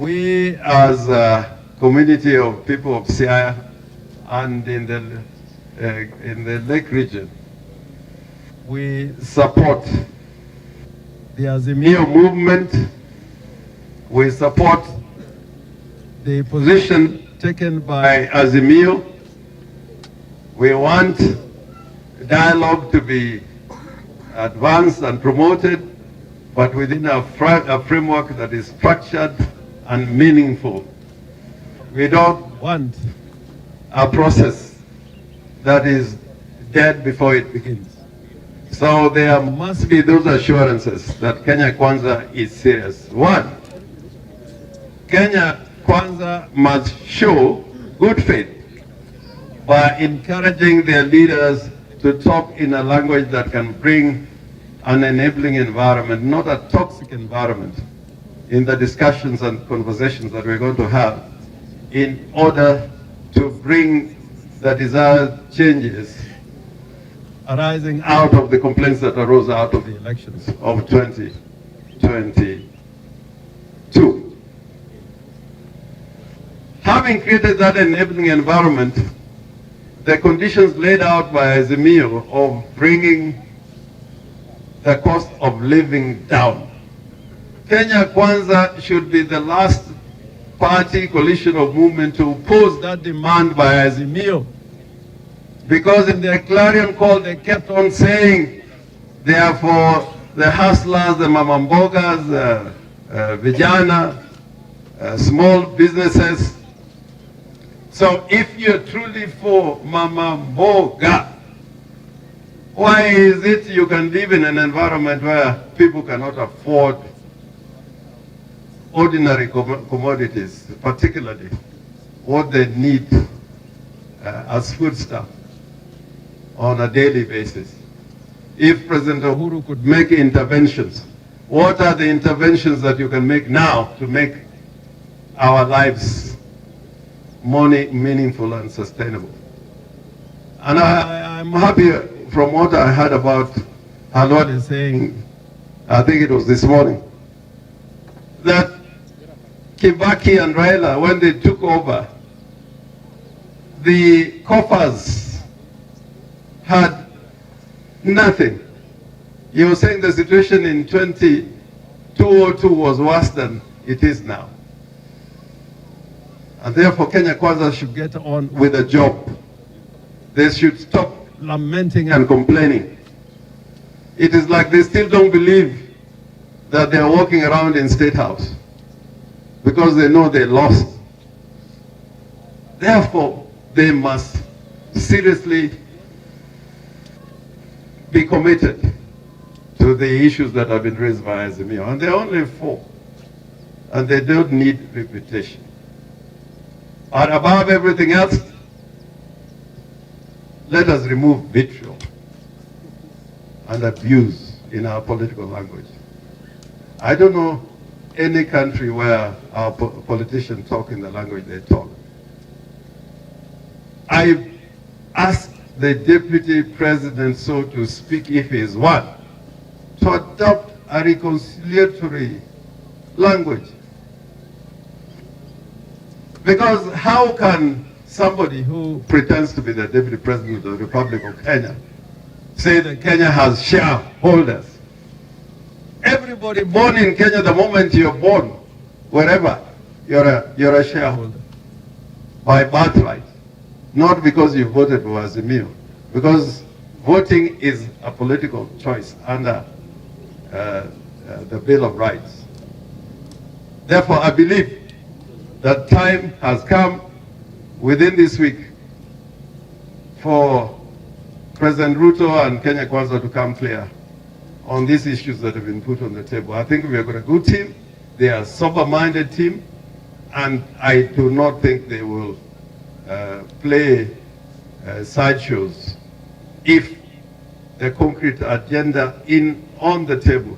We as a community of people of Siaya and in the Lake region, we support the Azimio movement. We support the position taken by Azimio. We want dialogue to be advanced and promoted, but within a framework that is structured and meaningful. We don't want a process that is dead before it begins. So there must be those assurances that Kenya Kwanza is serious. One, Kenya Kwanza must show good faith by encouraging their leaders to talk in a language that can bring an enabling environment, not a toxic environment, in the discussions and conversations that we're going to have in order to bring the desired changes arising out of the complaints that arose out of the elections of 2022. Having created that enabling environment, the conditions laid out by Azimio of bringing the cost of living down, Kenya Kwanza should be the last party coalition of movement to oppose that demand by Azimio. Because in their clarion call, they kept on saying, they are for the hustlers, the mamambogas, vijana, small businesses. So if you're truly for mamamboga, why is it you can live in an environment where people cannot afford ordinary commodities, particularly what they need as foodstuff on a daily basis? If President Uhuru could make interventions, what are the interventions that you can make now to make our lives more meaningful and sustainable? And I'm happy from what I heard about Alwad is saying, I think it was this morning, that Kibaki and Raila, when they took over, the coffers had nothing. You were saying the situation in 2002 was worse than it is now. And therefore Kenya Kwanza should get on with a job. They should stop lamenting and complaining. It is like they still don't believe that they're walking around in State House because they know they lost. Therefore, they must seriously be committed to the issues that have been raised by Azimio. And they're only 4. And they don't need repetition. But above everything else, let us remove vitriol and abuse in our political language. I don't know any country where our politicians talk in the language they talk. I asked the Deputy President, so to speak, if he is one, to adopt a reconciliatory language. Because how can somebody who pretends to be the Deputy President of the Republic of Kenya say that Kenya has shareholders? Everybody born in Kenya, the moment you're born, wherever, you're a shareholder by birthright. Not because you voted for Azimio, because voting is a political choice under the Bill of Rights. Therefore, I believe that time has come within this week for President Ruto and Kenya Kwanza to come clear on these issues that have been put on the table. I think we have got a good team. They are a sober-minded team, and I do not think they will play sideshows if the concrete agenda on the table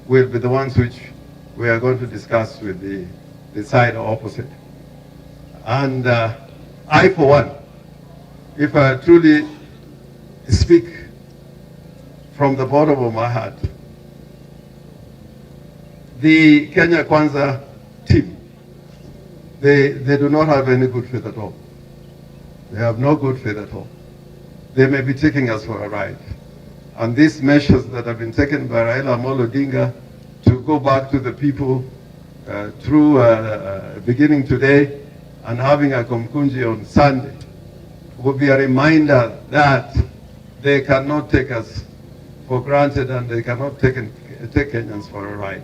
will be the ones which we are going to discuss with the side opposite. And I, for one, if I truly speak from the bottom of my heart, the Kenya Kwanza team they do not have any good faith at all. They have no good faith at all. They may be taking us for a ride. And these measures that have been taken by Raila Amolo Odinga to go back to the people through beginning today and having a Kumkunji on Sunday will be a reminder that they cannot take us for granted and they cannot take Kenyans for a ride.